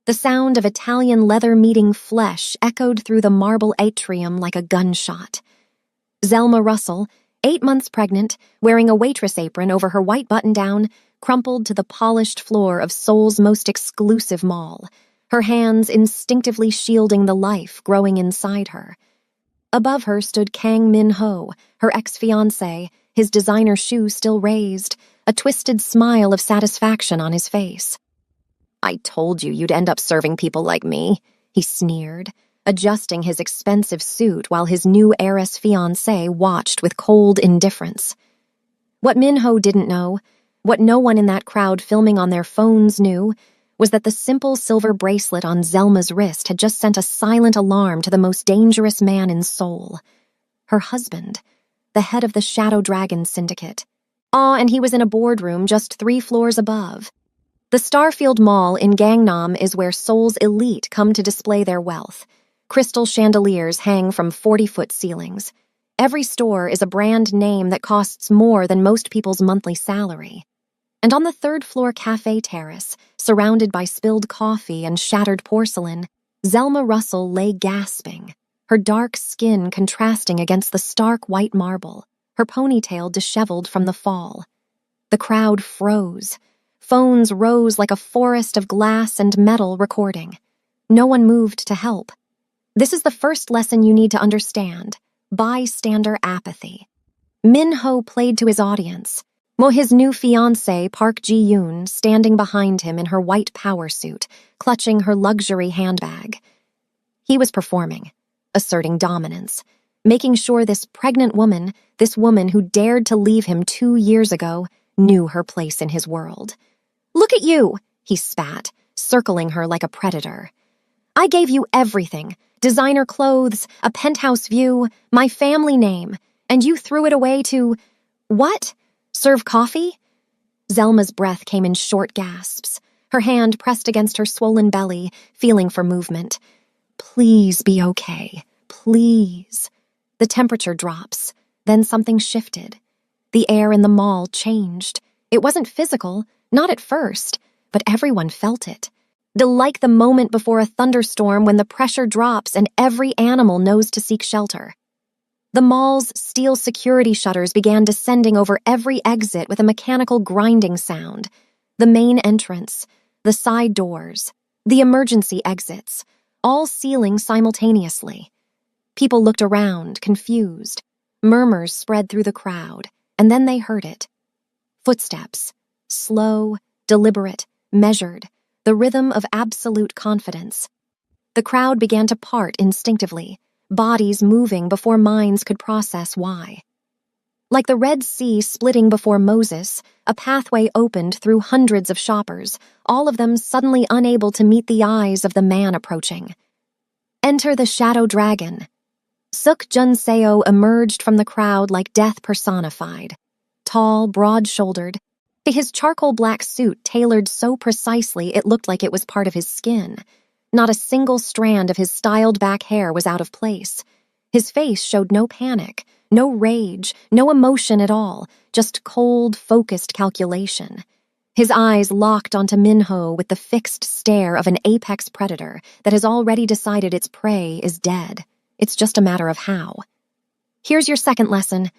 The sound of Italian leather meeting flesh echoed through the marble atrium like a gunshot. Zelma Russell, 8 months pregnant, wearing a waitress apron over her white button-down, crumpled to the polished floor of Seoul's most exclusive mall, her hands instinctively shielding the life growing inside her. Above her stood Kang Min-ho, her ex-fiancé, his designer shoe still raised, a twisted smile of satisfaction on his face. "I told you you'd end up serving people like me," he sneered, adjusting his expensive suit while his new heiress fiancé watched with cold indifference. What Min-ho didn't know, what no one in that crowd filming on their phones knew, was that the simple silver bracelet on Zelma's wrist had just sent a silent alarm to the most dangerous man in Seoul. Her husband, the head of the Shadow Dragon Syndicate. And he was in a boardroom just 3 floors above. The Starfield Mall in Gangnam is where Seoul's elite come to display their wealth. Crystal chandeliers hang from 40-foot ceilings. Every store is a brand name that costs more than most people's monthly salary. And on the 3rd-floor cafe terrace, surrounded by spilled coffee and shattered porcelain, Zelma Russell lay gasping, her dark skin contrasting against the stark white marble, her ponytail disheveled from the fall. The crowd froze. Phones rose like a forest of glass and metal recording. No one moved to help. This is the first lesson you need to understand: bystander apathy. Min-ho played to his audience, while his new fiancée, Park Ji-yoon, standing behind him in her white power suit, clutching her luxury handbag. He was performing, asserting dominance, making sure this pregnant woman, this woman who dared to leave him 2 years ago, knew her place in his world. "Look at you," he spat, circling her like a predator. "I gave you everything, designer clothes, a penthouse view, my family name, and you threw it away to... what? Serve coffee?" Zelma's breath came in short gasps, her hand pressed against her swollen belly, feeling for movement. "Please be okay. Please." The temperature drops. Then something shifted. The air in the mall changed. It wasn't physical, not at first, but everyone felt it. Like the moment before a thunderstorm when the pressure drops and every animal knows to seek shelter. The mall's steel security shutters began descending over every exit with a mechanical grinding sound. The main entrance, the side doors, the emergency exits, all sealing simultaneously. People looked around, confused. Murmurs spread through the crowd, and then they heard it. Footsteps, slow, deliberate, measured, the rhythm of absolute confidence. The crowd began to part instinctively, bodies moving before minds could process why. Like the Red Sea splitting before Moses, a pathway opened through hundreds of shoppers, all of them suddenly unable to meet the eyes of the man approaching. Enter the Shadow Dragon. Suk Jun-seo emerged from the crowd like death personified. Tall, broad-shouldered, his charcoal black suit tailored so precisely it looked like it was part of his skin. Not a single strand of his styled back hair was out of place. His face showed no panic, no rage, no emotion at all, just cold, focused calculation. His eyes locked onto Min-ho with the fixed stare of an apex predator that has already decided its prey is dead. It's just a matter of how. Here's your second lesson.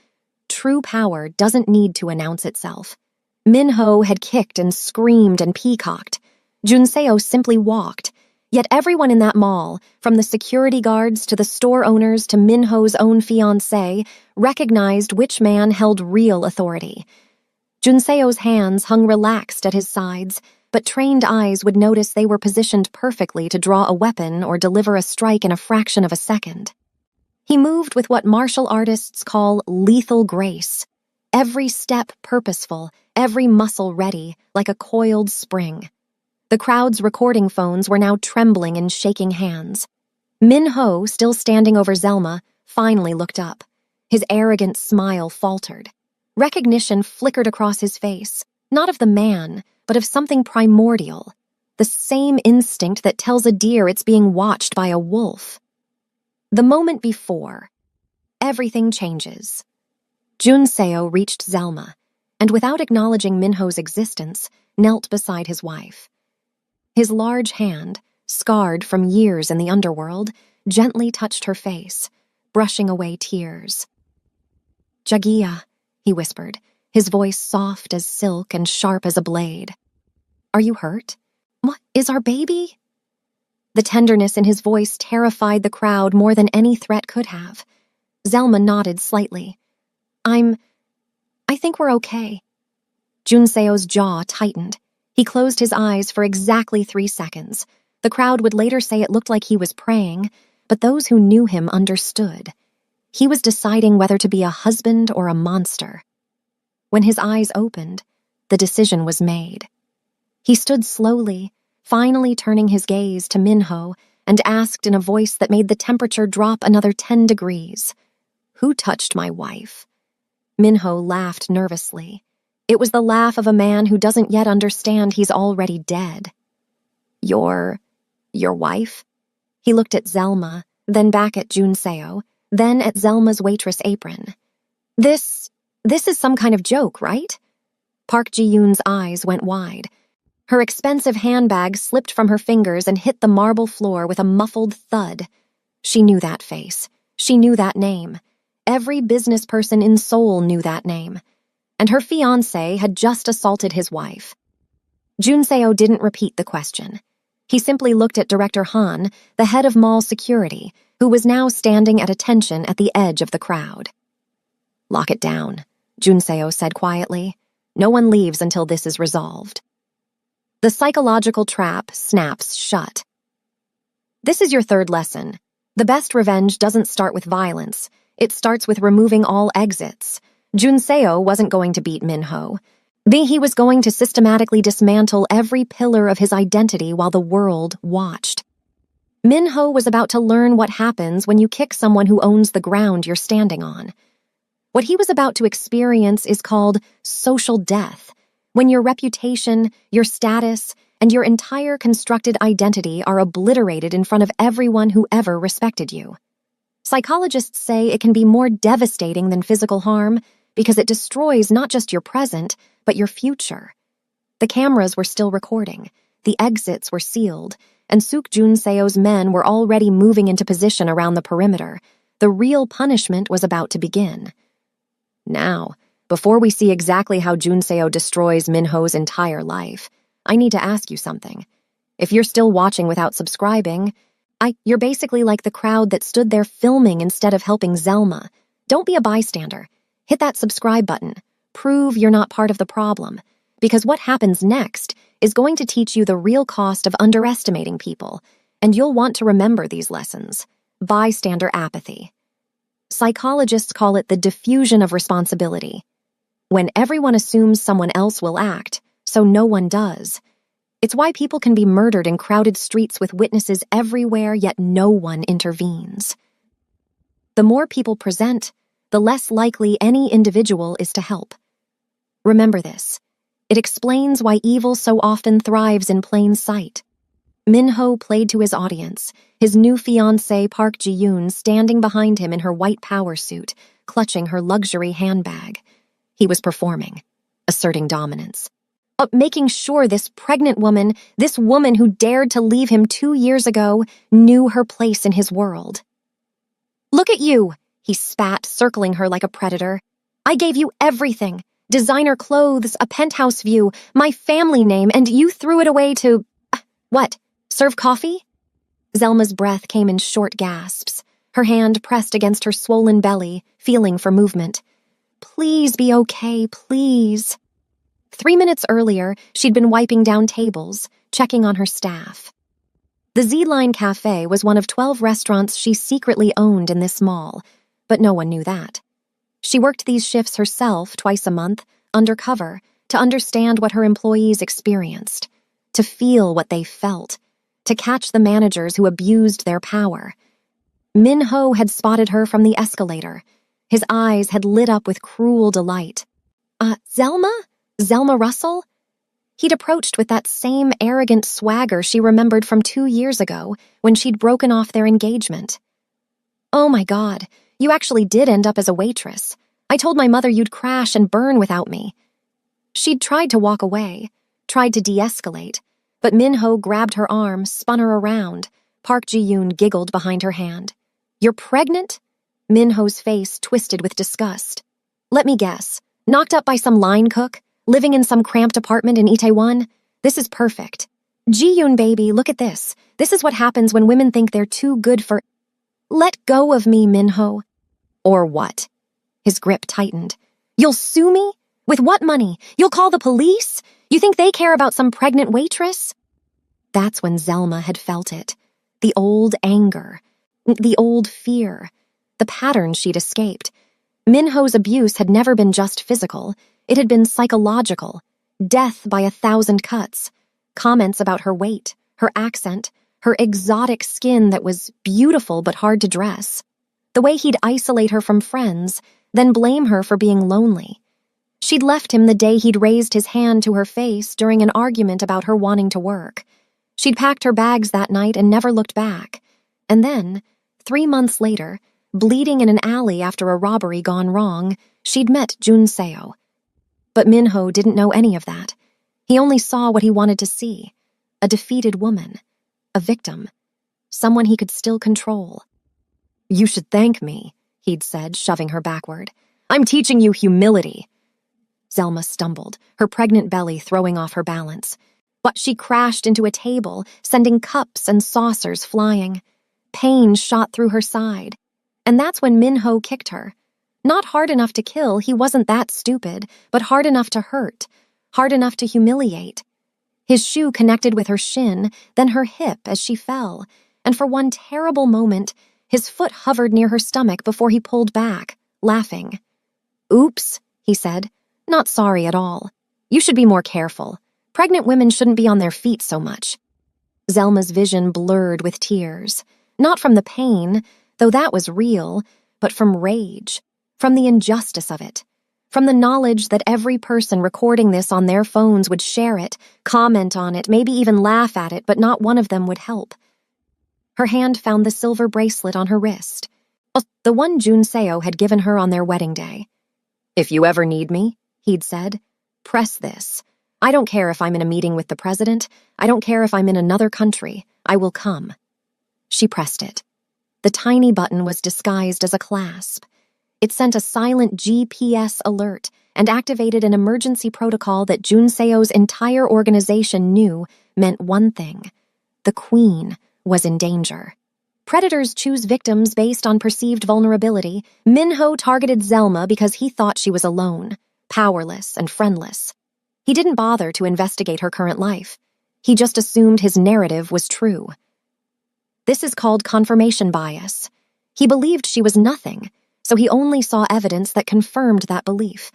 True power doesn't need to announce itself. Min-ho had kicked and screamed and peacocked. Jun-seo simply walked. Yet everyone in that mall, from the security guards to the store owners to Min-ho's own fiancé, recognized which man held real authority. Jun-seo's hands hung relaxed at his sides, but trained eyes would notice they were positioned perfectly to draw a weapon or deliver a strike in a fraction of a second. He moved with what martial artists call lethal grace, every step purposeful, every muscle ready, like a coiled spring. The crowd's recording phones were now trembling in shaking hands. Min-ho, still standing over Zelma, finally looked up. His arrogant smile faltered. Recognition flickered across his face, not of the man, but of something primordial, the same instinct that tells a deer it's being watched by a wolf. The moment before, everything changes. Jun-seo reached Zelma, and without acknowledging Min-ho's existence, knelt beside his wife. His large hand, scarred from years in the underworld, gently touched her face, brushing away tears. "Jagia," he whispered, his voice soft as silk and sharp as a blade. "Are you hurt? What, is our baby?" The tenderness in his voice terrified the crowd more than any threat could have. Zelma nodded slightly. I think we're okay." Junseo's jaw tightened. He closed his eyes for exactly 3 seconds. The crowd would later say it looked like he was praying, but those who knew him understood. He was deciding whether to be a husband or a monster. When his eyes opened, the decision was made. He stood slowly, finally turning his gaze to Minho, and asked in a voice that made the temperature drop another 10 degrees, "Who touched my wife?" Minho laughed nervously. It was the laugh of a man who doesn't yet understand he's already dead. Your wife?" He looked at Zelma, then back at Junseo, then at Zelma's waitress apron. This is some kind of joke, right?" Park Ji-yoon's eyes went wide. Her expensive handbag slipped from her fingers and hit the marble floor with a muffled thud. She knew that face. She knew that name. Every business person in Seoul knew that name. And her fiancé had just assaulted his wife. Junseo didn't repeat the question. He simply looked at Director Han, the head of mall security, who was now standing at attention at the edge of the crowd. "Lock it down," Junseo said quietly. "No one leaves until this is resolved." The psychological trap snaps shut. This is your third lesson. The best revenge doesn't start with violence. It starts with removing all exits. Junseo wasn't going to beat Minho. He was going to systematically dismantle every pillar of his identity while the world watched. Minho was about to learn what happens when you kick someone who owns the ground you're standing on. What he was about to experience is called social death, when your reputation, your status, and your entire constructed identity are obliterated in front of everyone who ever respected you. Psychologists say it can be more devastating than physical harm because it destroys not just your present, but your future. The cameras were still recording, the exits were sealed, and Suk Junseo's men were already moving into position around the perimeter. The real punishment was about to begin. Now, before we see exactly how Junseo destroys Minho's entire life, I need to ask you something. If you're still watching without subscribing, you're basically like the crowd that stood there filming instead of helping Zelma. Don't be a bystander. Hit that subscribe button. Prove you're not part of the problem. Because what happens next is going to teach you the real cost of underestimating people, and you'll want to remember these lessons. Bystander apathy. Psychologists call it the diffusion of responsibility. When everyone assumes someone else will act, so no one does. It's why people can be murdered in crowded streets with witnesses everywhere, yet no one intervenes. The more people present, the less likely any individual is to help. Remember this. It explains why evil so often thrives in plain sight. Minho played to his audience, his new fiancée Park Ji-yoon standing behind him in her white power suit, clutching her luxury handbag. He was performing, asserting dominance. Making sure this pregnant woman, this woman who dared to leave him 2 years ago, knew her place in his world. "Look at you," he spat, circling her like a predator. "I gave you everything. Designer clothes, a penthouse view, my family name, and you threw it away to... What? Serve coffee?" Zelma's breath came in short gasps, her hand pressed against her swollen belly, feeling for movement. "Please be okay, please." 3 minutes earlier, she'd been wiping down tables, checking on her staff. The Z-Line Cafe was one of 12 restaurants she secretly owned in this mall, but no one knew that. She worked these shifts herself twice a month, undercover, to understand what her employees experienced, to feel what they felt, to catch the managers who abused their power. Minho had spotted her from the escalator. His eyes had lit up with cruel delight. Zelma? Zelma Russell? He'd approached with that same arrogant swagger she remembered from 2 years ago when she'd broken off their engagement. "Oh my God, you actually did end up as a waitress. I told my mother you'd crash and burn without me." She'd tried to walk away, tried to de-escalate, But Minho grabbed her arm, spun her around. Park Ji-yoon giggled behind her hand. "You're pregnant?" Minho's face twisted with disgust. "Let me guess. Knocked up by some line cook? Living in some cramped apartment in Itaewon? This is perfect. Ji-yoon, baby, look at this. This is what happens when women think they're too good for—" "Let go of me, Minho." "Or what?" His grip tightened. "You'll sue me? With what money? You'll call the police? You think they care about some pregnant waitress?" That's when Zelma had felt it. The old anger. The old fear. The pattern she'd escaped. Minho's abuse had never been just physical. It had been psychological. Death by 1,000 cuts. Comments about her weight, her accent, her exotic skin that was beautiful but hard to dress. The way he'd isolate her from friends, then blame her for being lonely. She'd left him the day he'd raised his hand to her face during an argument about her wanting to work. She'd packed her bags that night and never looked back. And then, 3 months later, bleeding in an alley after a robbery gone wrong, she'd met Jun Seo. But Minho didn't know any of that. He only saw what he wanted to see. A defeated woman. A victim. Someone he could still control. "You should thank me," he'd said, shoving her backward. "I'm teaching you humility." Zelma stumbled, her pregnant belly throwing off her balance. But she crashed into a table, sending cups and saucers flying. Pain shot through her side. And that's when Minho kicked her. Not hard enough to kill, he wasn't that stupid, but hard enough to hurt. Hard enough to humiliate. His shoe connected with her shin, then her hip as she fell, and for one terrible moment, his foot hovered near her stomach before he pulled back, laughing. "Oops," he said. "Not sorry at all. You should be more careful. Pregnant women shouldn't be on their feet so much." Zelma's vision blurred with tears. Not from the pain, though that was real, but from rage, from the injustice of it, from the knowledge that every person recording this on their phones would share it, comment on it, maybe even laugh at it, but not one of them would help. Her hand found the silver bracelet on her wrist, the one Jun Seo had given her on their wedding day. "If you ever need me," he'd said, "press this. I don't care if I'm in a meeting with the president. I don't care if I'm in another country. I will come." She pressed it. The tiny button was disguised as a clasp. It sent a silent GPS alert and activated an emergency protocol that Jun Seo's entire organization knew meant one thing. The Queen was in danger. Predators choose victims based on perceived vulnerability. Minho targeted Zelma because he thought she was alone, powerless, and friendless. He didn't bother to investigate her current life. He just assumed his narrative was true. This is called confirmation bias. He believed she was nothing, so he only saw evidence that confirmed that belief.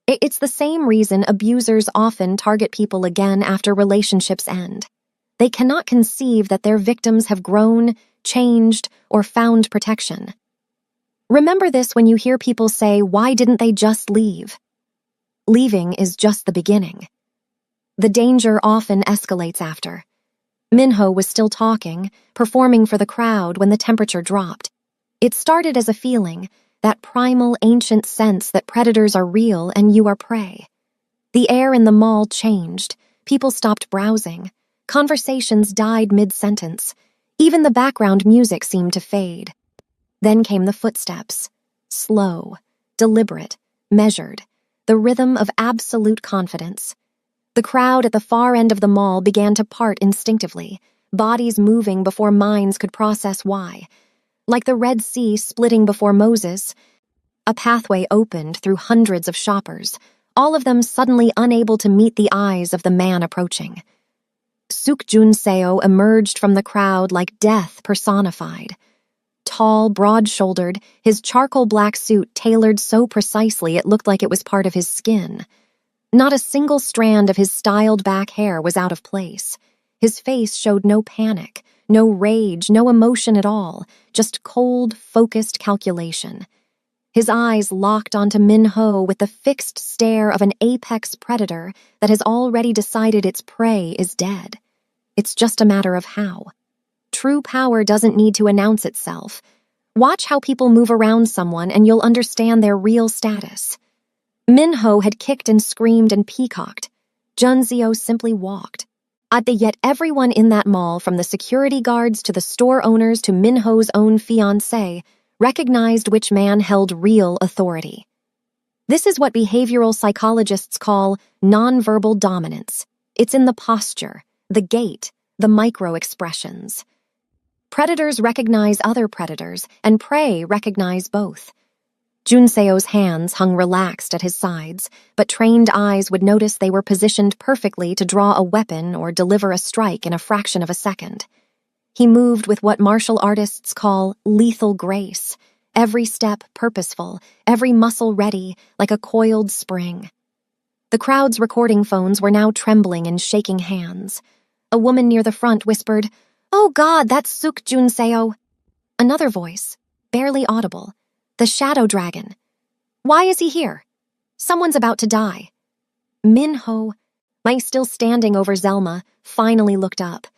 It's the same reason abusers often target people again after relationships end. They cannot conceive that their victims have grown, changed, or found protection. Remember this when you hear people say, "Why didn't they just leave?" Leaving is just the beginning. The danger often escalates after. Minho was still talking, performing for the crowd when the temperature dropped. It started as a feeling, that primal ancient sense that predators are real and you are prey. The air in the mall changed. People stopped browsing. Conversations died mid-sentence. Even the background music seemed to fade. Then came the footsteps. Slow, deliberate, measured. The rhythm of absolute confidence. The crowd at the far end of the mall began to part instinctively, bodies moving before minds could process why. Like the Red Sea splitting before Moses, a pathway opened through hundreds of shoppers, all of them suddenly unable to meet the eyes of the man approaching. Suk Jun Seo emerged from the crowd like death personified. Tall, broad-shouldered, his charcoal black suit tailored so precisely it looked like it was part of his skin. Not a single strand of his styled back hair was out of place. His face showed no panic, no rage, no emotion at all, just cold, focused calculation. His eyes locked onto Minho with the fixed stare of an apex predator that has already decided its prey is dead. It's just a matter of how. True power doesn't need to announce itself. Watch how people move around someone and you'll understand their real status. Minho had kicked and screamed and peacocked. Junzio simply walked. Yet everyone in that mall, from the security guards to the store owners to Minho's own fiancé, recognized which man held real authority. This is what behavioral psychologists call nonverbal dominance. It's in the posture, the gait, the micro-expressions. Predators recognize other predators, and prey recognize both. Junseo's hands hung relaxed at his sides, but trained eyes would notice they were positioned perfectly to draw a weapon or deliver a strike in a fraction of a second. He moved with what martial artists call lethal grace, every step purposeful, every muscle ready, like a coiled spring. The crowd's recording phones were now trembling in shaking hands. A woman near the front whispered, "Oh God, that's Suk Junseo." Another voice, barely audible, "The Shadow Dragon. Why is he here? Someone's about to die." Minho, still standing over Zelma, finally looked up.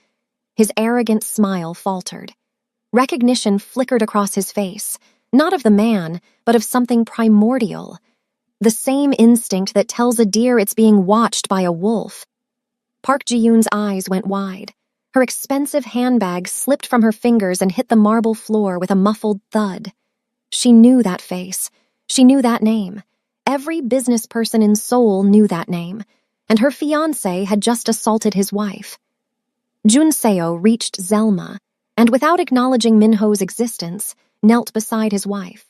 His arrogant smile faltered. Recognition flickered across his face, not of the man, but of something primordial. The same instinct that tells a deer it's being watched by a wolf. Park Ji-yoon's eyes went wide. Her expensive handbag slipped from her fingers and hit the marble floor with a muffled thud. She knew that face. She knew that name. Every business person in Seoul knew that name, and her fiancé had just assaulted his wife. Junseo reached Zelma, and without acknowledging Minho's existence, knelt beside his wife.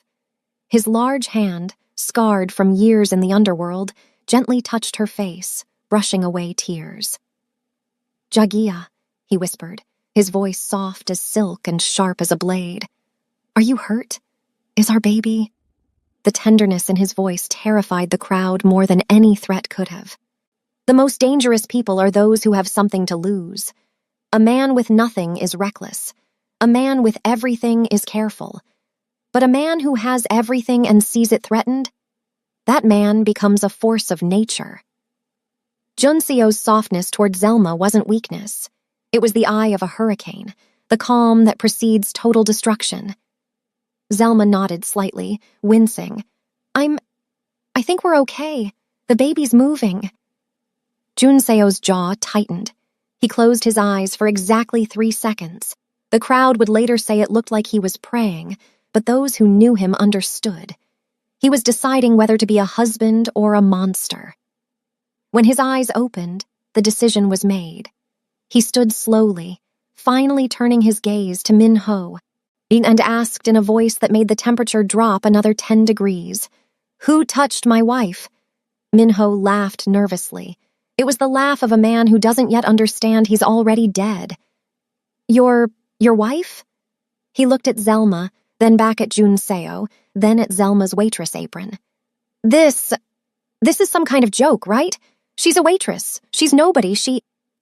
His large hand, scarred from years in the underworld, gently touched her face, brushing away tears. "Jagia," he whispered, his voice soft as silk and sharp as a blade. "Are you hurt? Is our baby?" The tenderness in his voice terrified the crowd more than any threat could have. The most dangerous people are those who have something to lose. A man with nothing is reckless. A man with everything is careful. But a man who has everything and sees it threatened, that man becomes a force of nature. Junseo's softness toward Zelma wasn't weakness. It was the eye of a hurricane, the calm that precedes total destruction. Zelma nodded slightly, wincing. I think we're okay. The baby's moving." Junseo's jaw tightened. He closed his eyes for exactly 3 seconds. The crowd would later say it looked like he was praying, but those who knew him understood. He was deciding whether to be a husband or a monster. When his eyes opened, the decision was made. He stood slowly, finally turning his gaze to Minho, and asked in a voice that made the temperature drop another 10 degrees, "Who touched my wife?" Minho laughed nervously. It was the laugh of a man who doesn't yet understand he's already dead. Your wife?" He looked at Zelma, then back at Junseo, then at Zelma's waitress apron. This is some kind of joke, right? She's a waitress. She's nobody.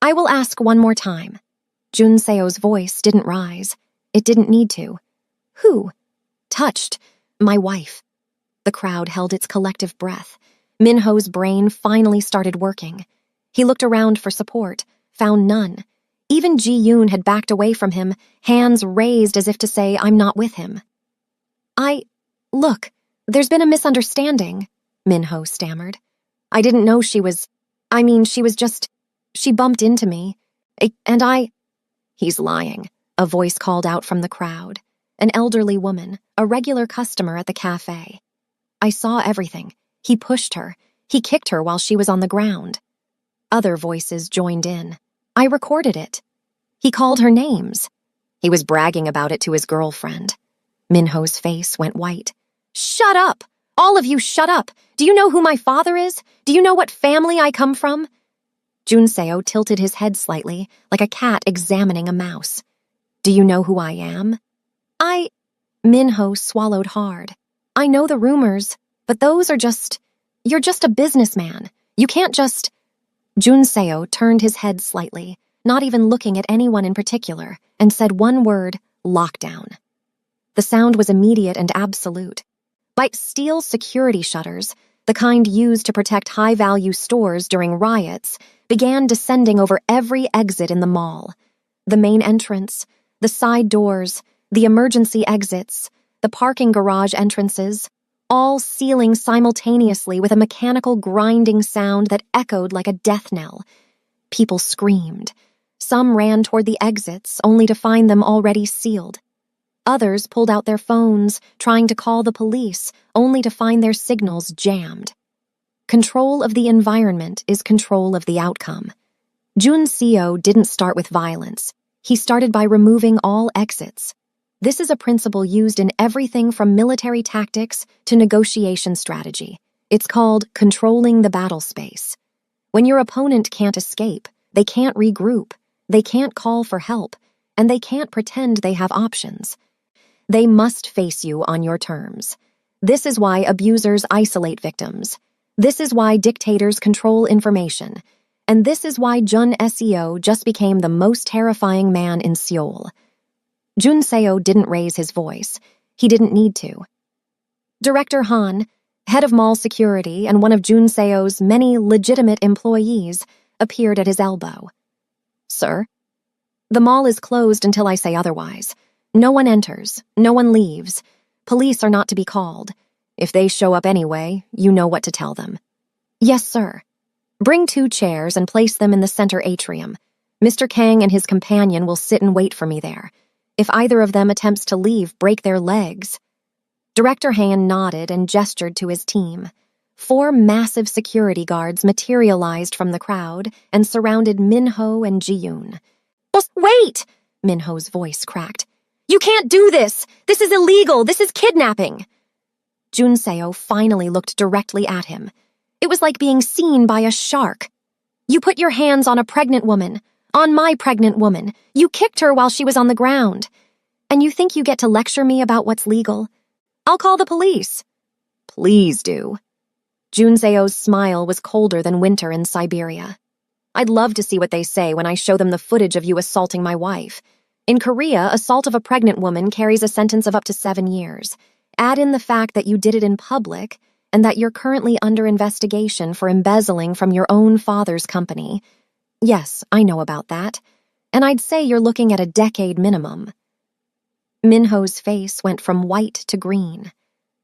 I will ask one more time." Junseo's voice didn't rise. It didn't need to. "Who touched my wife?" The crowd held its collective breath. Minho's brain finally started working. He looked around for support, found none. Even Ji-yoon had backed away from him, hands raised as if to say, "I'm not with him." Look, there's been a misunderstanding," Minho stammered. "I didn't know she bumped into me, and He's lying, a voice called out from the crowd. An elderly woman, a regular customer at the cafe. "I saw everything. He pushed her. He kicked her while she was on the ground." Other voices joined in. "I recorded it. He called her names. He was bragging about it to his girlfriend." Minho's face went white. "Shut up! All of you shut up! Do you know who my father is? Do you know what family I come from?" Junseo tilted his head slightly, like a cat examining a mouse. "Do you know who I am?" Minho swallowed hard. "I know the rumors, but you're just a businessman. You can't just..." Junseo turned his head slightly, not even looking at anyone in particular, and said one word, "Lockdown." The sound was immediate and absolute. Like steel security shutters, the kind used to protect high-value stores during riots, began descending over every exit in the mall. The main entrance, the side doors, the emergency exits, the parking garage entrances, all sealing simultaneously with a mechanical grinding sound that echoed like a death knell. People screamed. Some ran toward the exits, only to find them already sealed. Others pulled out their phones, trying to call the police, only to find their signals jammed. Control of the environment is control of the outcome. Jun Seo didn't start with violence. He started by removing all exits. This is a principle used in everything from military tactics to negotiation strategy. It's called controlling the battle space. When your opponent can't escape, they can't regroup, they can't call for help, and they can't pretend they have options. They must face you on your terms. This is why abusers isolate victims. This is why dictators control information. And this is why Jun Seo just became the most terrifying man in Seoul. Jun Seo didn't raise his voice. He didn't need to. Director Han, head of mall security and one of Jun Seo's many legitimate employees, appeared at his elbow. Sir? The mall is closed until I say otherwise. No one enters, no one leaves. Police are not to be called. If they show up anyway, you know what to tell them. Yes, sir. Bring 2 chairs and place them in the center atrium. Mr. Kang and his companion will sit and wait for me there. If either of them attempts to leave, break their legs. Director Han nodded and gestured to his team. 4 massive security guards materialized from the crowd and surrounded Minho and Ji-yoon. Wait! Minho's voice cracked. You can't do this! This is illegal! This is kidnapping! Jun Seo finally looked directly at him. It was like being seen by a shark. You put your hands on a pregnant woman, on my pregnant woman. You kicked her while she was on the ground. And you think you get to lecture me about what's legal? I'll call the police. Please do. Jun Seo's smile was colder than winter in Siberia. I'd love to see what they say when I show them the footage of you assaulting my wife. In Korea, assault of a pregnant woman carries a sentence of up to 7 years. Add in the fact that you did it in public and that you're currently under investigation for embezzling from your own father's company. Yes, I know about that. And I'd say you're looking at a decade minimum. Minho's face went from white to green.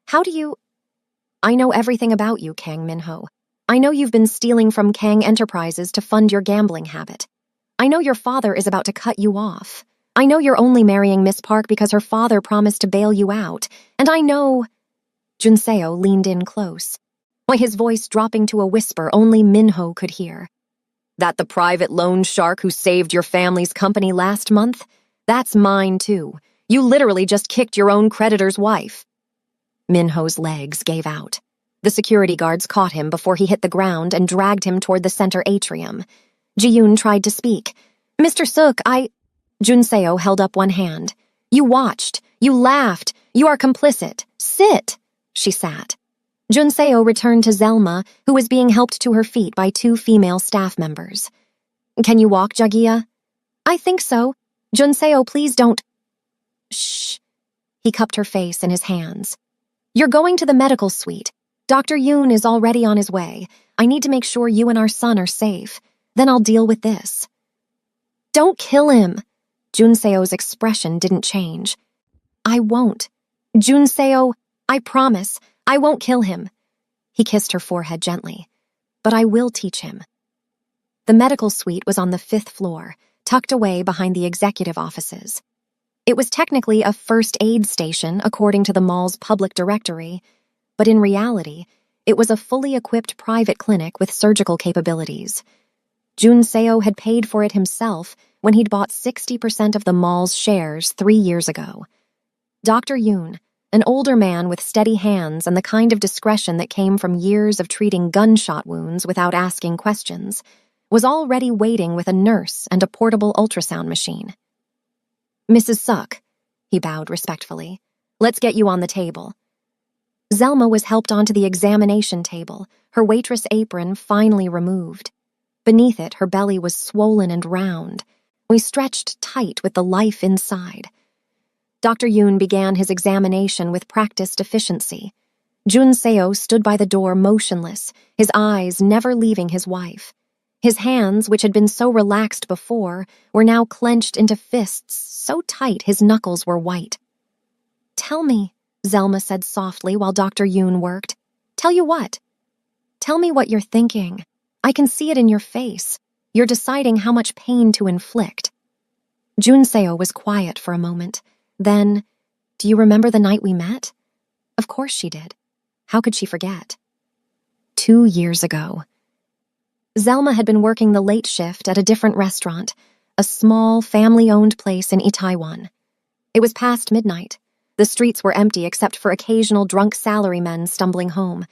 How do you... I know everything about you, Kang Minho. I know you've been stealing from Kang Enterprises to fund your gambling habit. I know your father is about to cut you off. I know you're only marrying Miss Park because her father promised to bail you out. And I know... Jun Seo leaned in close. Why, his voice dropping to a whisper only Minho could hear. That the private loan shark who saved your family's company last month? That's mine, too. You literally just kicked your own creditor's wife. Minho's legs gave out. The security guards caught him before he hit the ground and dragged him toward the center atrium. Ji-yoon tried to speak. Mr. Suk, Jun Seo held up one hand. You watched. You laughed. You are complicit. Sit. She sat. Jun Seo returned to Zelma, who was being helped to her feet by 2 female staff members. Can you walk, Jagia? I think so. Jun Seo, please don't... Shh. He cupped her face in his hands. You're going to the medical suite. Dr. Yoon is already on his way. I need to make sure you and our son are safe. Then I'll deal with this. Don't kill him. Jun Seo's expression didn't change. I won't. Jun Seo, I promise, I won't kill him. He kissed her forehead gently. But I will teach him. The medical suite was on the 5th floor, tucked away behind the executive offices. It was technically a first aid station according to the mall's public directory, but in reality, it was a fully equipped private clinic with surgical capabilities. Jun Seo had paid for it himself when he'd bought 60% of the mall's shares 3 years ago. Dr. Yoon, an older man with steady hands and the kind of discretion that came from years of treating gunshot wounds without asking questions, was already waiting with a nurse and a portable ultrasound machine. Mrs. Suk, he bowed respectfully, let's get you on the table. Zelma was helped onto the examination table, her waitress apron finally removed. Beneath it, her belly was swollen and round. We stretched tight with the life inside. Dr. Yoon began his examination with practiced efficiency. Jun Seo stood by the door motionless, his eyes never leaving his wife. His hands, which had been so relaxed before, were now clenched into fists so tight his knuckles were white. Tell me, Zelma said softly while Dr. Yoon worked. Tell you what? Tell me what you're thinking. I can see it in your face. You're deciding how much pain to inflict. Junseo was quiet for a moment. Then, do you remember the night we met? Of course she did. How could she forget? 2 years ago. Zelma had been working the late shift at a different restaurant, a small, family-owned place in Itaewon. It was past midnight. The streets were empty except for occasional drunk salarymen stumbling home.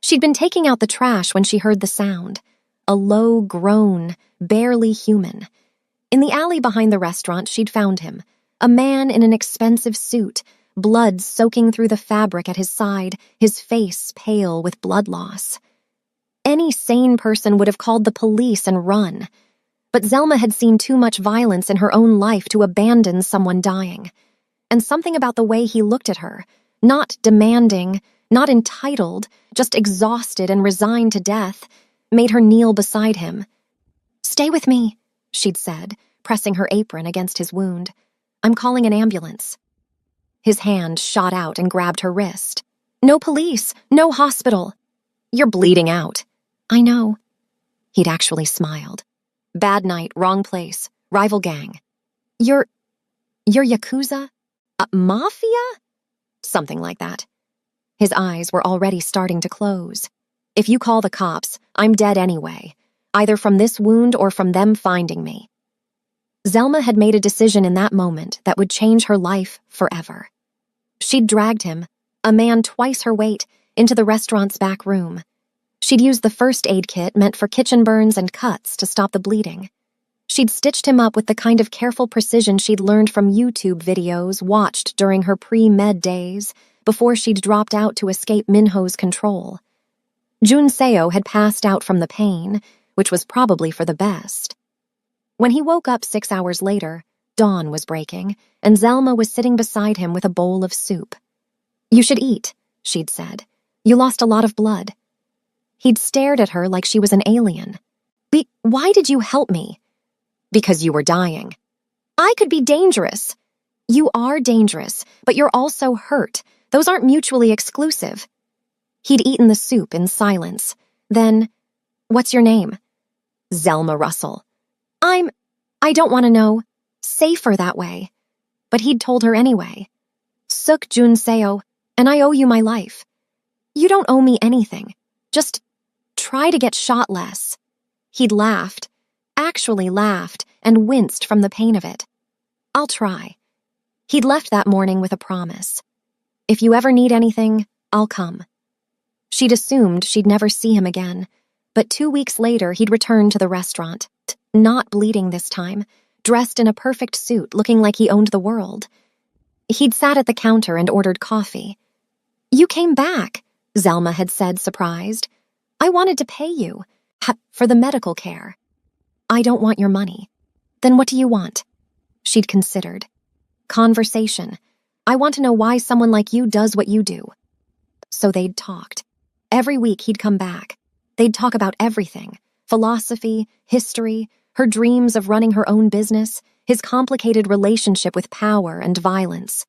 She'd been taking out the trash when she heard the sound. A low groan, barely human. In the alley behind the restaurant, she'd found him. A man in an expensive suit, blood soaking through the fabric at his side, his face pale with blood loss. Any sane person would have called the police and run. But Zelma had seen too much violence in her own life to abandon someone dying. And something about the way he looked at her, not demanding, not entitled, just exhausted and resigned to death, made her kneel beside him. "Stay with me," she'd said, pressing her apron against his wound. "I'm calling an ambulance." His hand shot out and grabbed her wrist. "No police, no hospital." "You're bleeding out." "I know." He'd actually smiled. "Bad night, wrong place, rival gang." You're Yakuza? Mafia?" Something like that. His eyes were already starting to close. "If you call the cops, I'm dead anyway, either from this wound or from them finding me." Zelma had made a decision in that moment that would change her life forever. She'd dragged him, a man twice her weight, into the restaurant's back room. She'd used the first aid kit meant for kitchen burns and cuts to stop the bleeding. She'd stitched him up with the kind of careful precision she'd learned from YouTube videos watched during her pre-med days, before she'd dropped out to escape Minho's control. Junseo had passed out from the pain, which was probably for the best. When he woke up 6 hours later, dawn was breaking, and Zelma was sitting beside him with a bowl of soup. "You should eat," she'd said. "You lost a lot of blood." He'd stared at her like she was an alien. Why did you help me?" "Because you were dying." "I could be dangerous." "You are dangerous, but you're also hurt. Those aren't mutually exclusive." He'd eaten the soup in silence. Then, "What's your name?" "Zelma Russell." I don't want to know. Safer that way." But he'd told her anyway. "Suk Junseo, and I owe you my life." "You don't owe me anything. Just try to get shot less." He'd laughed, actually laughed, and winced from the pain of it. "I'll try." He'd left that morning with a promise. "If you ever need anything, I'll come." She'd assumed she'd never see him again, but 2 weeks later he'd returned to the restaurant, not bleeding this time, dressed in a perfect suit, looking like he owned the world. He'd sat at the counter and ordered coffee. "You came back," Zelma had said, surprised. "I wanted to pay you for the medical care." "I don't want your money." "Then what do you want?" She'd considered. "Conversation. I want to know why someone like you does what you do." So they'd talked. Every week he'd come back. They'd talk about everything: philosophy, history, her dreams of running her own business, his complicated relationship with power and violence.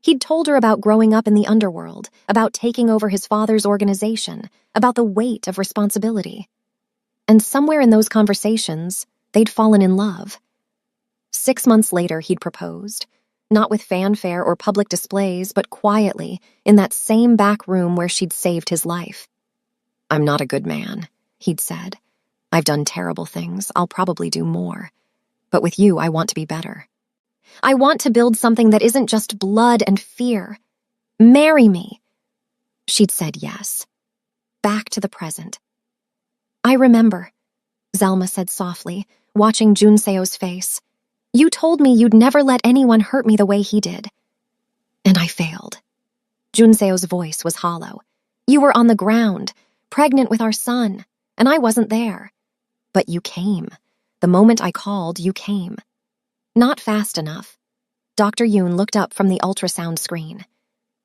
He'd told her about growing up in the underworld, about taking over his father's organization, about the weight of responsibility. And somewhere in those conversations, they'd fallen in love. 6 months later, he'd proposed, not with fanfare or public displays, but quietly, in that same back room where she'd saved his life. "I'm not a good man," he'd said. "I've done terrible things. I'll probably do more. But with you, I want to be better. I want to build something that isn't just blood and fear. Marry me." She'd said yes. Back to the present. "I remember," Zelma said softly, watching Junseo's face. "You told me you'd never let anyone hurt me the way he did." "And I failed." Junseo's voice was hollow. "You were on the ground, pregnant with our son, and I wasn't there. But you came. The moment I called, you came." "Not fast enough." Dr. Yoon looked up from the ultrasound screen.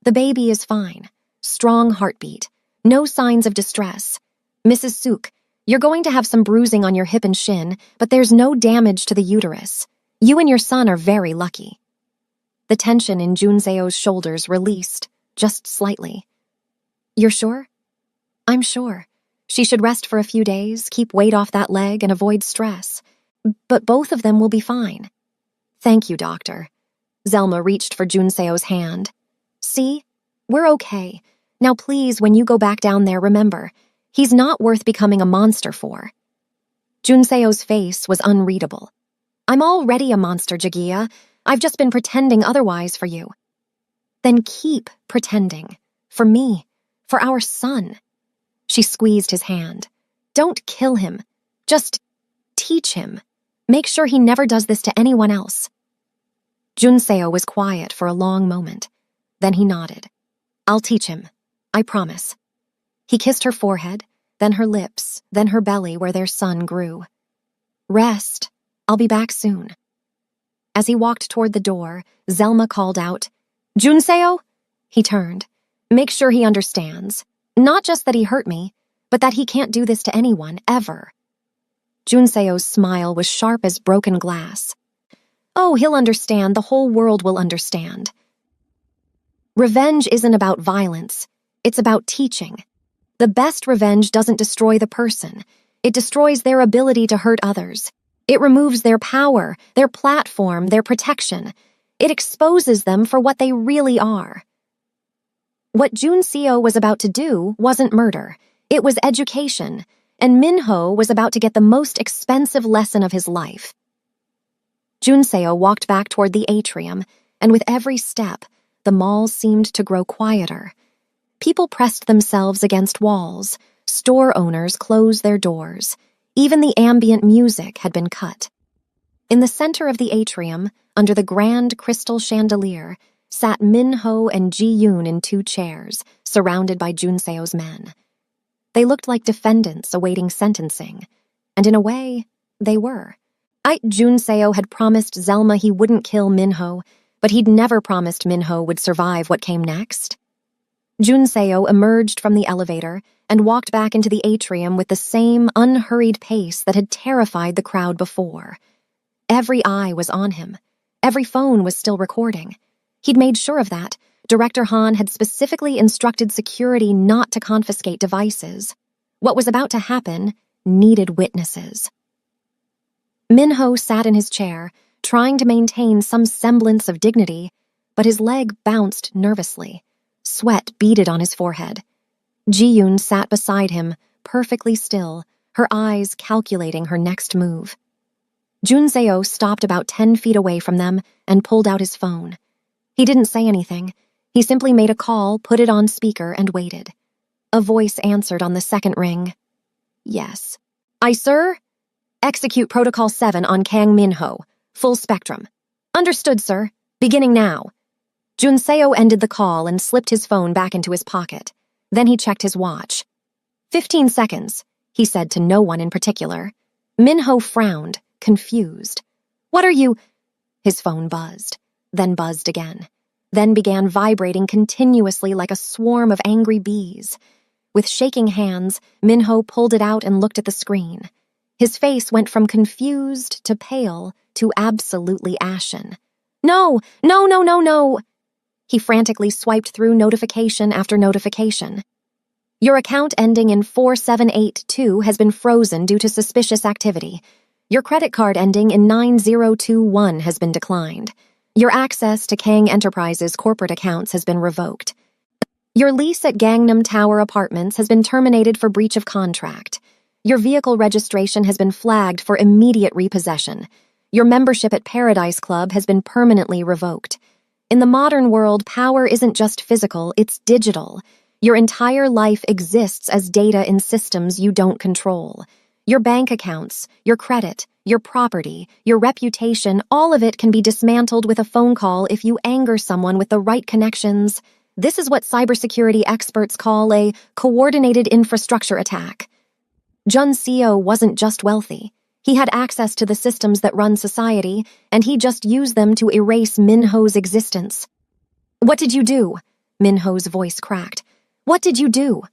"The baby is fine. Strong heartbeat. No signs of distress. Mrs. Suk, you're going to have some bruising on your hip and shin, but there's no damage to the uterus. You and your son are very lucky." The tension in Junseo's shoulders released, just slightly. "You're sure?" "I'm sure. She should rest for a few days, keep weight off that leg, and avoid stress. But both of them will be fine. Thank you, doctor. Zelma reached for Junseo's hand. See? We're okay. Now please, when you go back down there, remember, he's not worth becoming a monster for. Junseo's face was unreadable. I'm already a monster, Jagia. I've just been pretending otherwise for you. Then keep pretending. For me. For our son. She squeezed his hand. Don't kill him. Just teach him. Make sure he never does this to anyone else. Junseo was quiet for a long moment. Then he nodded. I'll teach him. I promise. He kissed her forehead, then her lips, then her belly where their son grew. Rest. I'll be back soon. As he walked toward the door, Zelma called out, Junseo? He turned. Make sure he understands. Not just that he hurt me, but that he can't do this to anyone, ever. Junseo's smile was sharp as broken glass. Oh, he'll understand. The whole world will understand. Revenge isn't about violence. It's about teaching. The best revenge doesn't destroy the person. It destroys their ability to hurt others. It removes their power, their platform, their protection. It exposes them for what they really are. What Junseo was about to do wasn't murder. It was education, and Minho was about to get the most expensive lesson of his life. Junseo walked back toward the atrium, and with every step, the mall seemed to grow quieter. People pressed themselves against walls. Store owners closed their doors. Even the ambient music had been cut. In the center of the atrium, under the grand crystal chandelier, sat Minho and Ji-yoon in 2 chairs, surrounded by Junseo's men. They looked like defendants awaiting sentencing, and in a way, they were. Junseo had promised Zelma he wouldn't kill Minho, but he'd never promised Minho would survive what came next. Junseo emerged from the elevator and walked back into the atrium with the same unhurried pace that had terrified the crowd before. Every eye was on him. Every phone was still recording. He'd made sure of that. Director Han had specifically instructed security not to confiscate devices. What was about to happen needed witnesses. Minho sat in his chair, trying to maintain some semblance of dignity, but his leg bounced nervously. Sweat beaded on his forehead. Ji-yoon sat beside him, perfectly still, her eyes calculating her next move. Junseo stopped about 10 feet away from them and pulled out his phone. He didn't say anything. He simply made a call, put it on speaker, and waited. A voice answered on the second ring. Yes. Aye, sir? Execute Protocol 7 on Kang Minho. Full spectrum. Understood, sir. Beginning now. Junseo ended the call and slipped his phone back into his pocket. Then he checked his watch. 15 seconds, he said to no one in particular. Minho frowned, confused. What are you? His phone buzzed, then buzzed again, then began vibrating continuously like a swarm of angry bees. With shaking hands, Minho pulled it out and looked at the screen. His face went from confused to pale to absolutely ashen. No, no, no, no, no! He frantically swiped through notification after notification. Your account ending in 4782 has been frozen due to suspicious activity. Your credit card ending in 9021 has been declined. Your access to Kang Enterprises corporate accounts has been revoked. Your lease at Gangnam Tower Apartments has been terminated for breach of contract. Your vehicle registration has been flagged for immediate repossession. Your membership at Paradise Club has been permanently revoked. In the modern world, power isn't just physical, it's digital. Your entire life exists as data in systems you don't control. Your bank accounts, your credit, your property, your reputation, all of it can be dismantled with a phone call if you anger someone with the right connections. This is what cybersecurity experts call a coordinated infrastructure attack. Junseo wasn't just wealthy. He had access to the systems that run society, and he just used them to erase Minho's existence. What did you do? Minho's voice cracked. What did you do?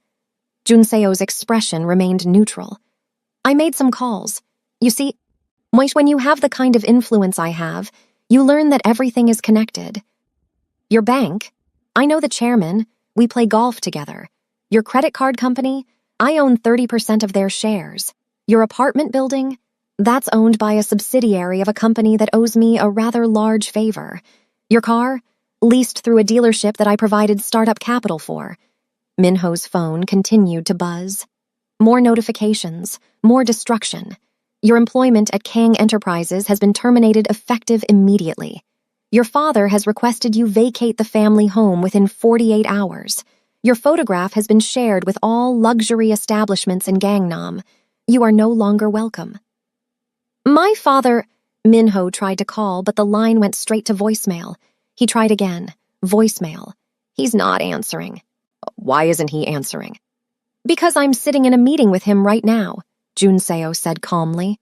Junseo's expression remained neutral. I made some calls. You see, when you have the kind of influence I have, you learn that everything is connected. Your bank? I know the chairman. We play golf together. Your credit card company? I own 30% of their shares. Your apartment building? That's owned by a subsidiary of a company that owes me a rather large favor. Your car? Leased through a dealership that I provided startup capital for. Minho's phone continued to buzz. More notifications, more destruction. Your employment at Kang Enterprises has been terminated effective immediately. Your father has requested you vacate the family home within 48 hours. Your photograph has been shared with all luxury establishments in Gangnam. You are no longer welcome. My father... Minho tried to call, but the line went straight to voicemail. He tried again. Voicemail. He's not answering. Why isn't he answering? Because I'm sitting in a meeting with him right now, Junseo said calmly.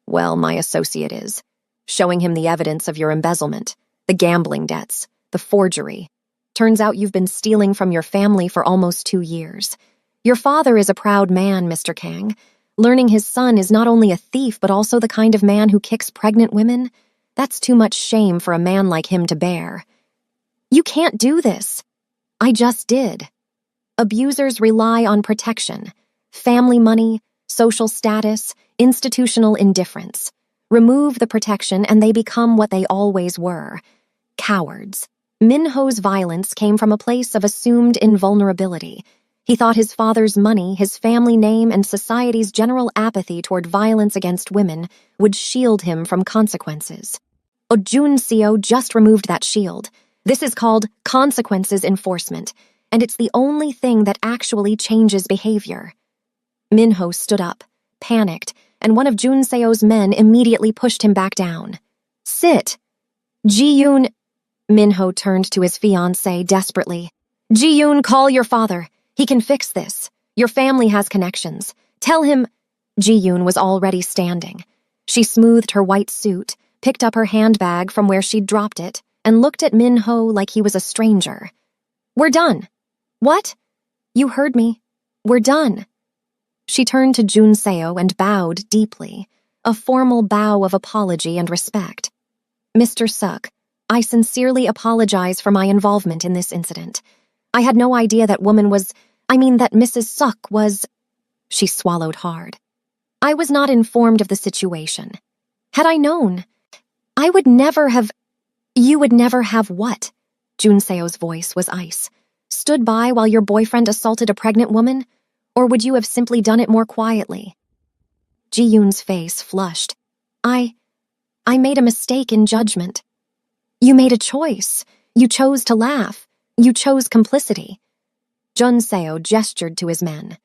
Well, my associate is. Showing him the evidence of your embezzlement, the gambling debts, the forgery. Turns out you've been stealing from your family for almost 2 years. Your father is a proud man, Mr. Kang. Learning his son is not only a thief but also the kind of man who kicks pregnant women. That's too much shame for a man like him to bear. You can't do this. I just did. Abusers rely on protection, family money, social status, institutional indifference. Remove the protection and they become what they always were, cowards. Minho's violence came from a place of assumed invulnerability. He thought his father's money, his family name, and society's general apathy toward violence against women would shield him from consequences. Junseo just removed that shield. This is called consequences enforcement, and it's the only thing that actually changes behavior. Minho stood up, panicked, and one of Junseo's men immediately pushed him back down. Sit. Ji-yoon... Minho turned to his fiancée desperately. Ji-yoon, call your father. He can fix this. Your family has connections. Tell him... Ji-yoon was already standing. She smoothed her white suit, picked up her handbag from where she'd dropped it, and looked at Minho like he was a stranger. We're done. What? You heard me. We're done. She turned to Junseo and bowed deeply, a formal bow of apology and respect. Mr. Suk, I sincerely apologize for my involvement in this incident. I had no idea that that Mrs. Suk was... She swallowed hard. I was not informed of the situation. Had I known, I would never have... You would never have what? Junseo's voice was ice. Stood by while your boyfriend assaulted a pregnant woman? Or would you have simply done it more quietly? Ji-yoon's face flushed. I made a mistake in judgment. You made a choice. You chose to laugh. You chose complicity. Junseo gestured to his men.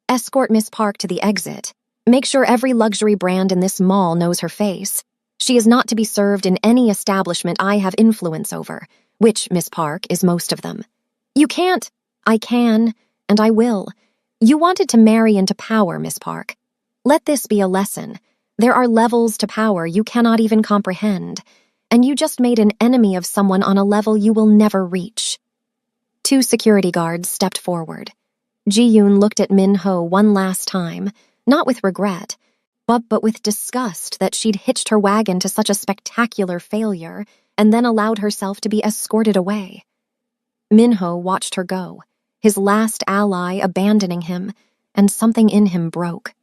Escort Miss Park to the exit. Make sure every luxury brand in this mall knows her face. She is not to be served in any establishment I have influence over, which, Miss Park, is most of them. You can't. I can, and I will. You wanted to marry into power, Miss Park. Let this be a lesson. There are levels to power you cannot even comprehend, and you just made an enemy of someone on a level you will never reach. 2 security guards stepped forward. Ji-yoon looked at Minho one last time, not with regret, but with disgust that she'd hitched her wagon to such a spectacular failure and then allowed herself to be escorted away. Minho watched her go, his last ally abandoning him, and something in him broke.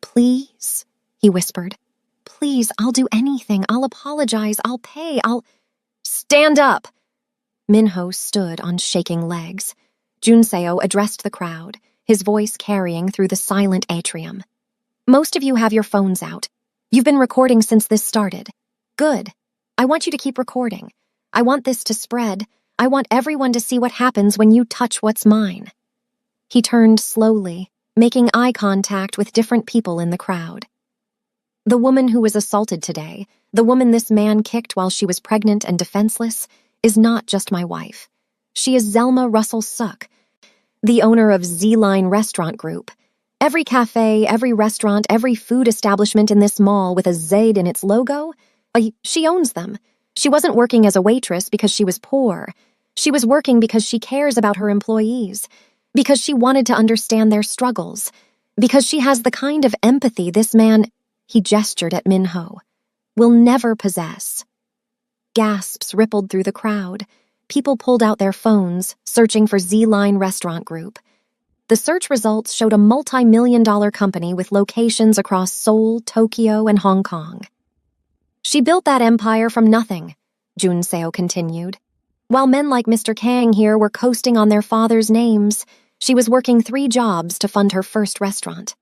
Please, he whispered. Please, I'll do anything. I'll apologize. I'll pay. Stand up! Minho stood on shaking legs. Junseo addressed the crowd, his voice carrying through the silent atrium. Most of you have your phones out. You've been recording since this started. Good. I want you to keep recording. I want this to spread. I want everyone to see what happens when you touch what's mine. He turned slowly, making eye contact with different people in the crowd. The woman who was assaulted today, the woman this man kicked while she was pregnant and defenseless, is not just my wife. She is Zelma Russell Suk, the owner of Z-Line Restaurant Group. Every cafe, every restaurant, every food establishment in this mall with a Z in its logo, she owns them. She wasn't working as a waitress because she was poor. She was working because she cares about her employees, because she wanted to understand their struggles, because she has the kind of empathy this man, he gestured at Minho, will never possess. Gasps rippled through the crowd. People pulled out their phones, searching for Z-Line Restaurant Group. The search results showed a multi-million-dollar company with locations across Seoul, Tokyo, and Hong Kong. She built that empire from nothing, Jun Seo continued. While men like Mr. Kang here were coasting on their father's names, she was working 3 jobs to fund her first restaurant.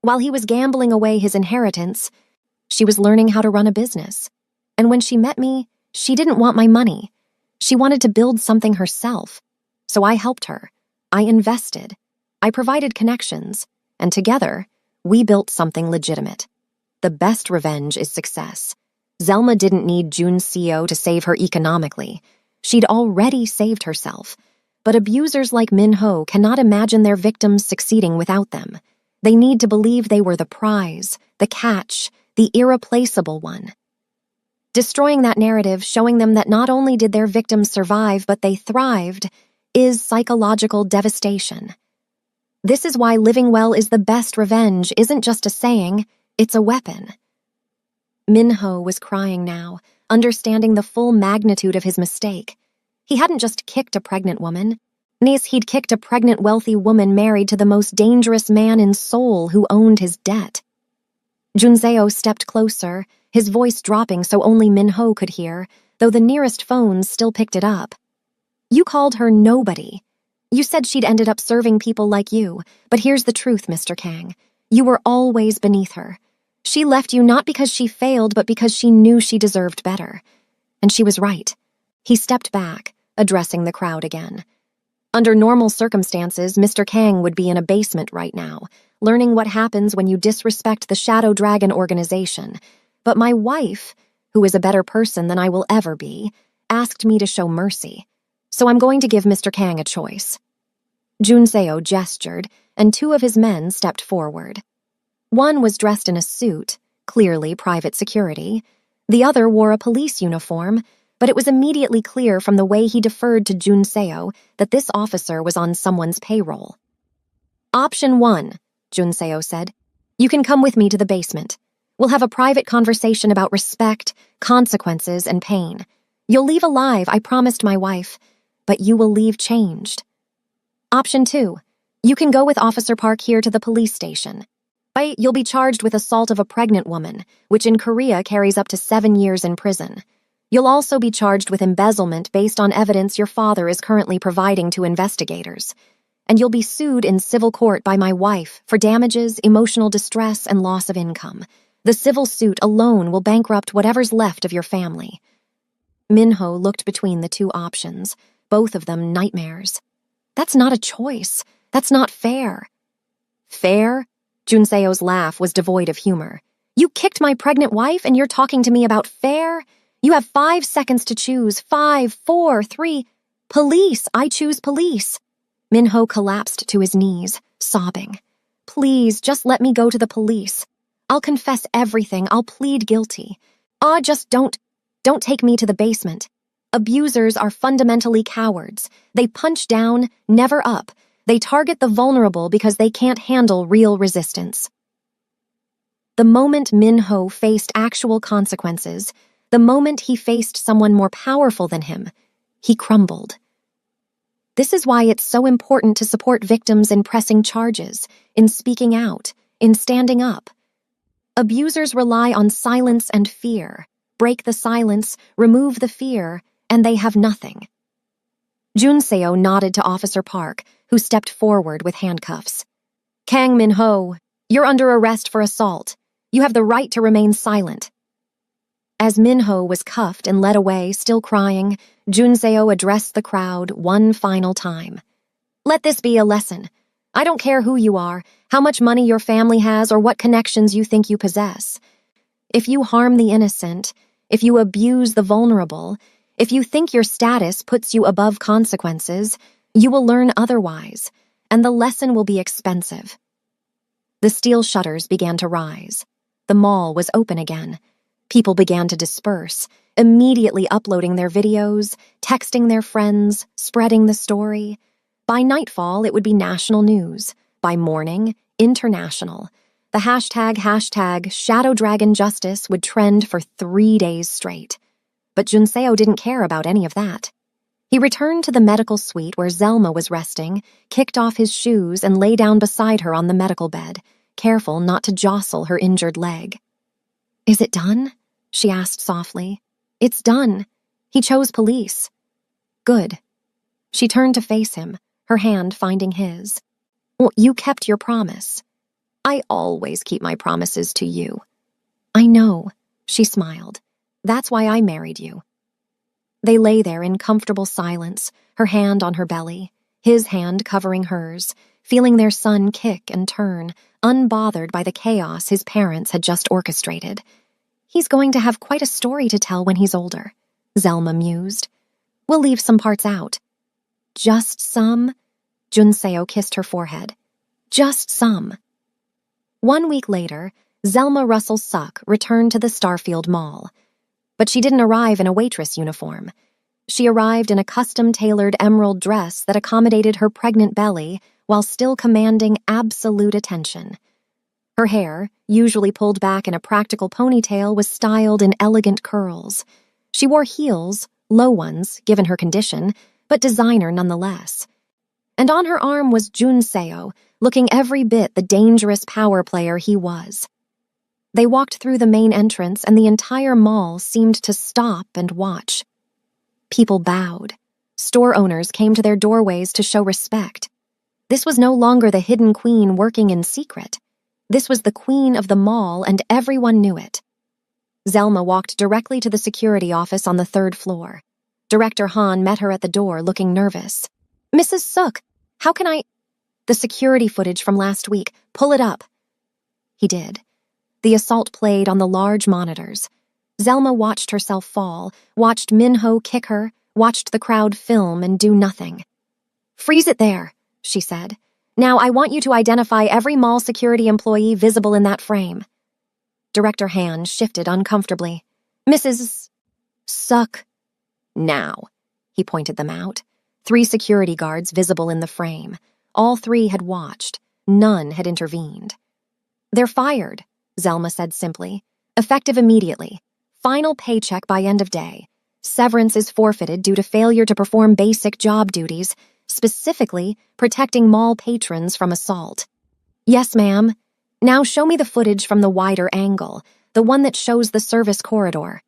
While he was gambling away his inheritance, she was learning how to run a business. And when she met me, she didn't want my money. She wanted to build something herself. So I helped her. I invested. I provided connections. And together, we built something legitimate. The best revenge is success. Zelma didn't need Jun Seo to save her economically. She'd already saved herself. But abusers like Min Ho cannot imagine their victims succeeding without them. They need to believe they were the prize, the catch, the irreplaceable one. Destroying that narrative, showing them that not only did their victims survive, but they thrived, is psychological devastation. This is why living well is the best revenge isn't just a saying, it's a weapon. Min Ho was crying now, understanding the full magnitude of his mistake. He hadn't just kicked a pregnant woman. He'd kicked a pregnant wealthy woman married to the most dangerous man in Seoul who owned his debt. Jun Seo stepped closer, his voice dropping so only Min Ho could hear, though the nearest phones still picked it up. You called her nobody. You said she'd ended up serving people like you, but here's the truth, Mr. Kang. You were always beneath her. She left you not because she failed, but because she knew she deserved better. And she was right. He stepped back, addressing the crowd again. Under normal circumstances, Mr. Kang would be in a basement right now, learning what happens when you disrespect the Shadow Dragon organization. But my wife, who is a better person than I will ever be, asked me to show mercy. So I'm going to give Mr. Kang a choice. Jun Seo gestured, and 2 of his men stepped forward. One was dressed in a suit, clearly private security. The other wore a police uniform, but it was immediately clear from the way he deferred to Jun Seo that this officer was on someone's payroll. Option 1, Jun Seo said. You can come with me to the basement. We'll have a private conversation about respect, consequences, and pain. You'll leave alive, I promised my wife, but you will leave changed. Option 2, you can go with Officer Park here to the police station. You'll be charged with assault of a pregnant woman, which in Korea carries up to 7 years in prison. You'll also be charged with embezzlement based on evidence your father is currently providing to investigators. And you'll be sued in civil court by my wife for damages, emotional distress, and loss of income. The civil suit alone will bankrupt whatever's left of your family. Min Ho looked between the 2 options, both of them nightmares. That's not a choice. That's not fair. Fair? Jun Seo's laugh was devoid of humor. You kicked my pregnant wife and you're talking to me about fair? You have 5 seconds to choose. 5, 4, 3. Police! I choose police. Min Ho collapsed to his knees, sobbing. Please, just let me go to the police. I'll confess everything. I'll plead guilty. Just don't take me to the basement. Abusers are fundamentally cowards. They punch down, never up. They target the vulnerable because they can't handle real resistance. The moment Min Ho faced actual consequences, the moment he faced someone more powerful than him, he crumbled. This is why it's so important to support victims in pressing charges, in speaking out, in standing up. Abusers rely on silence and fear. Break the silence, remove the fear, and they have nothing. Jun Seo nodded to Officer Park, who stepped forward with handcuffs. Kang Min Ho, you're under arrest for assault. You have the right to remain silent. As Min Ho was cuffed and led away, still crying, Jun Seo addressed the crowd one final time. Let this be a lesson. I don't care who you are, how much money your family has, or what connections you think you possess. If you harm the innocent, if you abuse the vulnerable, if you think your status puts you above consequences, you will learn otherwise, and the lesson will be expensive. The steel shutters began to rise. The mall was open again. People began to disperse, immediately uploading their videos, texting their friends, spreading the story. By nightfall, it would be national news. By morning, international. The hashtag Shadow Dragon Justice would trend for 3 days straight. But Jun Seo didn't care about any of that. He returned to the medical suite where Zelma was resting, kicked off his shoes, and lay down beside her on the medical bed, careful not to jostle her injured leg. "Is it done?" she asked softly. "It's done. He chose police." "Good." She turned to face him, her hand finding his. "Well, you kept your promise." "I always keep my promises to you." "I know," she smiled. "That's why I married you." They lay there in comfortable silence, her hand on her belly, his hand covering hers, feeling their son kick and turn, unbothered by the chaos his parents had just orchestrated. "He's going to have quite a story to tell when he's older," Zelma mused. "We'll leave some parts out." "Just some?" Junseo kissed her forehead. "Just some." 1 week later, Zelma Russell Suck returned to the Starfield Mall. But she didn't arrive in a waitress uniform. She arrived in a custom-tailored emerald dress that accommodated her pregnant belly while still commanding absolute attention. Her hair, usually pulled back in a practical ponytail, was styled in elegant curls. She wore heels, low ones, given her condition, but designer nonetheless. And on her arm was Junseo, looking every bit the dangerous power player he was. They walked through the main entrance, and the entire mall seemed to stop and watch. People bowed. Store owners came to their doorways to show respect. This was no longer the hidden queen working in secret. This was the queen of the mall, and everyone knew it. Zelma walked directly to the security office on the 3rd floor. Director Han met her at the door, looking nervous. "Mrs. Suk, how can I—" "The security footage from last week. Pull it up." He did. The assault played on the large monitors. Zelma watched herself fall, watched Minho kick her, watched the crowd film and do nothing. "Freeze it there," she said. "Now I want you to identify every mall security employee visible in that frame." Director Han shifted uncomfortably. "Mrs. Suck." "Now." He pointed them out. 3 security guards visible in the frame. All 3 had watched. None had intervened. "They're fired," Zelma said simply. "Effective immediately. Final paycheck by end of day. Severance is forfeited due to failure to perform basic job duties, specifically protecting mall patrons from assault." "Yes, ma'am. Now show me the footage from the wider angle, the one that shows the service corridor."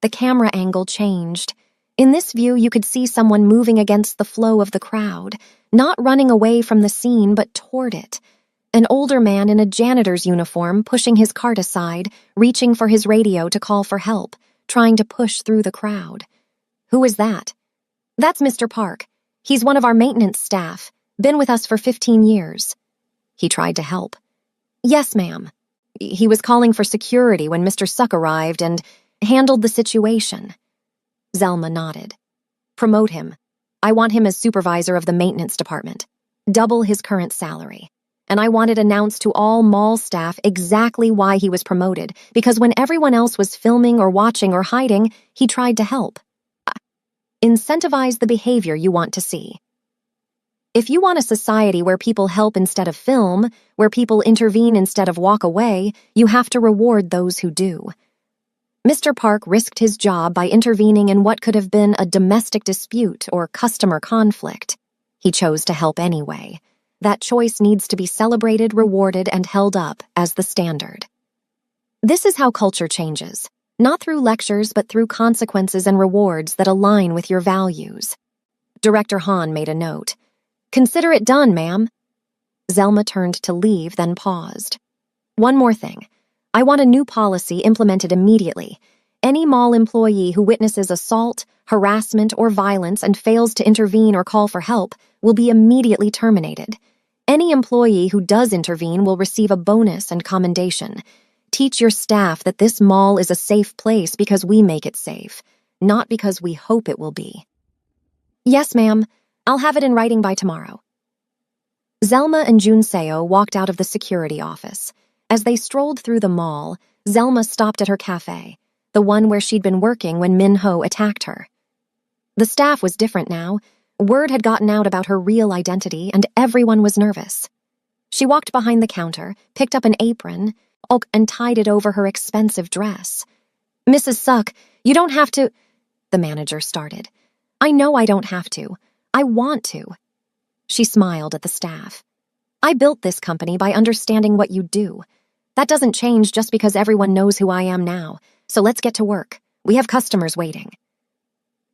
The camera angle changed. In this view, you could see someone moving against the flow of the crowd, not running away from the scene but toward it. An older man in a janitor's uniform pushing his cart aside, reaching for his radio to call for help, trying to push through the crowd. "Who is that?" "That's Mr. Park. He's one of our maintenance staff. Been with us for 15 years. He tried to help. "Yes, ma'am. He was calling for security when Mr. Suck arrived and handled the situation." Zelma nodded. "Promote him. I want him as supervisor of the maintenance department. Double his current salary. And I want it announced to all mall staff exactly why he was promoted, because when everyone else was filming or watching or hiding, he tried to help. Incentivize the behavior you want to see. If you want a society where people help instead of film, where people intervene instead of walk away, you have to reward those who do." Mr. Park risked his job by intervening in what could have been a domestic dispute or customer conflict. He chose to help anyway. That choice needs to be celebrated, rewarded, and held up as the standard. This is how culture changes, not through lectures but through consequences and rewards that align with your values. Director Han made a note. "Consider it done, ma'am." Zelma turned to leave, then paused. "One more thing. I want a new policy implemented immediately. Any mall employee who witnesses assault, harassment, or violence and fails to intervene or call for help will be immediately terminated. Any employee who does intervene will receive a bonus and commendation. Teach your staff that this mall is a safe place because we make it safe, not because we hope it will be." "Yes, ma'am. I'll have it in writing by tomorrow." Zelma and Junseo walked out of the security office. As they strolled through the mall, Zelma stopped at her cafe, the one where she'd been working when Minho attacked her. The staff was different now. Word had gotten out about her real identity, and everyone was nervous. She walked behind the counter, picked up an apron, and tied it over her expensive dress. "Mrs. Suck, you don't have to—" the manager started. I know I don't have to. I want to. She smiled at the staff. I built this company by understanding what you do. That doesn't change just because everyone knows who I am now, so let's get to work. We have customers waiting.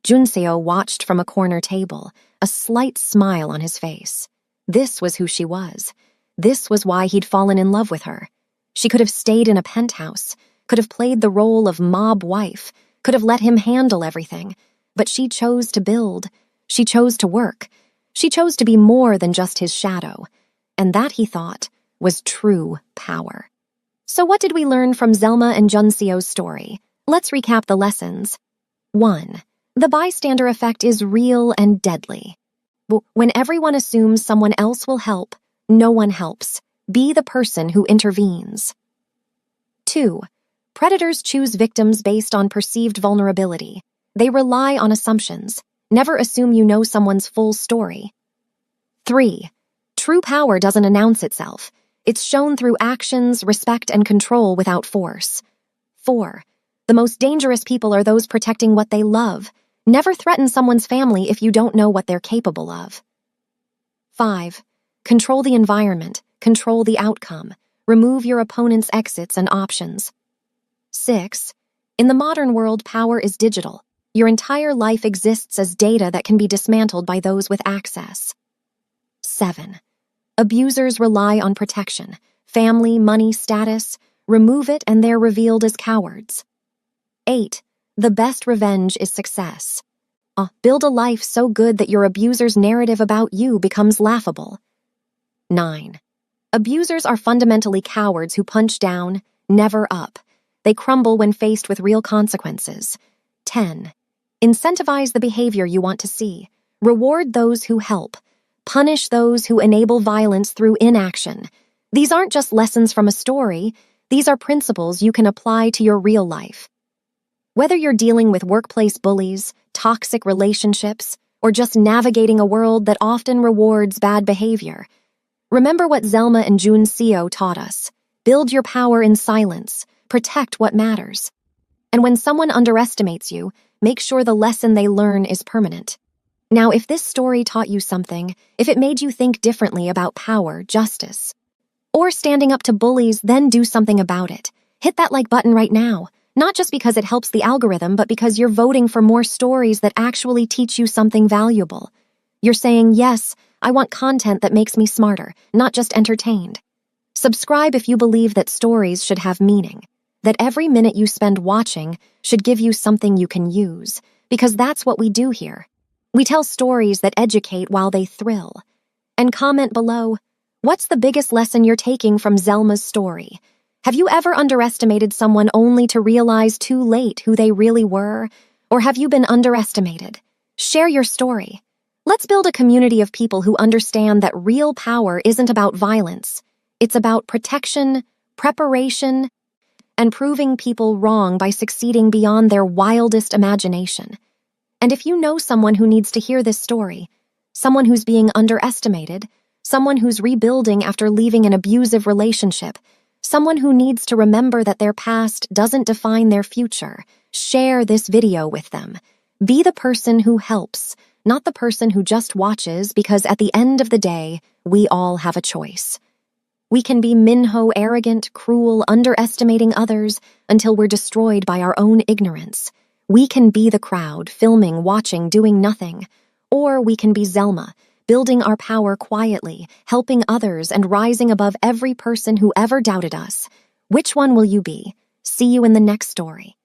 Junseo watched from a corner table, a slight smile on his face. This was who she was. This was why he'd fallen in love with her. She could have stayed in a penthouse, could have played the role of mob wife, could have let him handle everything, but she chose to build. She chose to work. She chose to be more than just his shadow. And that, he thought, was true power. So what did we learn from Zelma and Junseo's story? Let's recap the lessons. 1. The bystander effect is real and deadly. When everyone assumes someone else will help, no one helps. Be the person who intervenes. 2. Predators choose victims based on perceived vulnerability. They rely on assumptions. Never assume you know someone's full story. 3. True power doesn't announce itself. It's shown through actions, respect, and control without force. 4. The most dangerous people are those protecting what they love. Never threaten someone's family if you don't know what they're capable of. 5. Control the environment. Control the outcome. Remove your opponent's exits and options. 6. In the modern world, power is digital. Your entire life exists as data that can be dismantled by those with access. 7. Abusers rely on protection. Family, money, status. Remove it and they're revealed as cowards. 8. The best revenge is success. Build a life so good that your abuser's narrative about you becomes laughable. 9. Abusers are fundamentally cowards who punch down, never up. They crumble when faced with real consequences. 10. Incentivize the behavior you want to see. Reward those who help. Punish those who enable violence through inaction. These aren't just lessons from a story. These are principles you can apply to your real life. Whether you're dealing with workplace bullies, toxic relationships, or just navigating a world that often rewards bad behavior, remember what Zelma and Junseo taught us. Build your power in silence. Protect what matters. And when someone underestimates you, make sure the lesson they learn is permanent. Now, if this story taught you something, if it made you think differently about power, justice, or standing up to bullies, then do something about it. Hit that like button right now. Not just because it helps the algorithm, but because you're voting for more stories that actually teach you something valuable. You're saying, yes, I want content that makes me smarter, not just entertained. Subscribe if you believe that stories should have meaning, that every minute you spend watching should give you something you can use, because that's what we do here. We tell stories that educate while they thrill. And comment below, what's the biggest lesson you're taking from Zelma's story? Have you ever underestimated someone only to realize too late who they really were? Or have you been underestimated? Share your story. Let's build a community of people who understand that real power isn't about violence. It's about protection, preparation, and proving people wrong by succeeding beyond their wildest imagination. And if you know someone who needs to hear this story, someone who's being underestimated, someone who's rebuilding after leaving an abusive relationship, someone who needs to remember that their past doesn't define their future, share this video with them. Be the person who helps, not the person who just watches, because at the end of the day, we all have a choice. We can be Minho arrogant, cruel, underestimating others until we're destroyed by our own ignorance. We can be the crowd, filming, watching, doing nothing. Or we can be Zelma, building our power quietly, helping others, and rising above every person who ever doubted us. Which one will you be? See you in the next story.